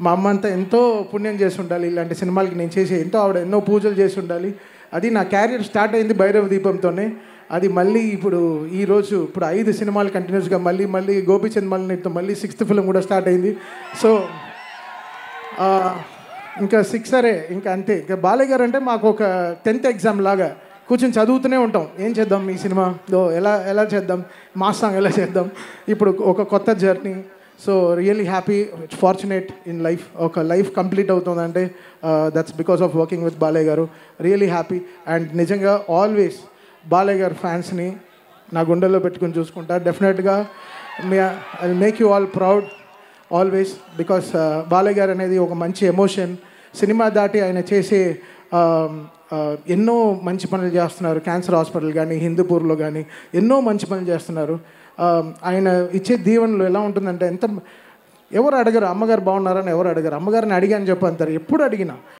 మా అమ్మ అంతా ఎంతో పుణ్యం చేసి ఉండాలి, ఇలాంటి సినిమాలకి నేను చేసి ఆవిడ ఎన్నో పూజలు చేసి ఉండాలి. అది నా క్యారియర్ స్టార్ట్ అయింది భైరవ దీపంతోనే. అది మళ్ళీ ఇప్పుడు 5 సినిమాలు కంటిన్యూస్గా మళ్ళీ గోపీచంద్ మల్లితో మళ్ళీ 6th ఫిల్మ్ కూడా స్టార్ట్ అయింది. సో ఇంకా 6 సరే ఇంకా అంతే. ఇంకా బాలయ్య గారు అంటే మాకు ఒక 10th ఎగ్జామ్ లాగా కూర్చొని చదువుతూనే ఉంటాం. ఏం చేద్దాం ఈ సినిమాలో, ఎలా చేద్దాం, మాస్ సాంగ్ ఎలా చేద్దాం, ఇప్పుడు ఒక కొత్త journey. So really happy, fortunate in life. ఒక లైఫ్ కంప్లీట్ అవుతుందంటే that's because of working with Balayya గారు. Really happy. అండ్ నిజంగా ఆల్వేస్ బాలయ్య గారు ఫ్యాన్స్ని నా గుండెల్లో పెట్టుకుని చూసుకుంటా. డెఫినెట్గా I make you all proud always, because Balayya గారు అనేది ఒక మంచి ఎమోషన్. సినిమా దాటి ఆయన చేసే ఎన్నో మంచి పనులు చేస్తున్నారు. క్యాన్సర్ హాస్పిటల్ కానీ, హిందూపూర్లో కానీ ఎన్నో మంచి పనులు చేస్తున్నారు. ఆయన ఇచ్చే దీవెనలు ఎలా ఉంటుందంటే ఎవరు అడగరు అమ్మగారు బాగున్నారని ఎవరు అడగరు. అమ్మగారిని అడిగాను చెప్పంటారు ఎప్పుడు అడిగినా.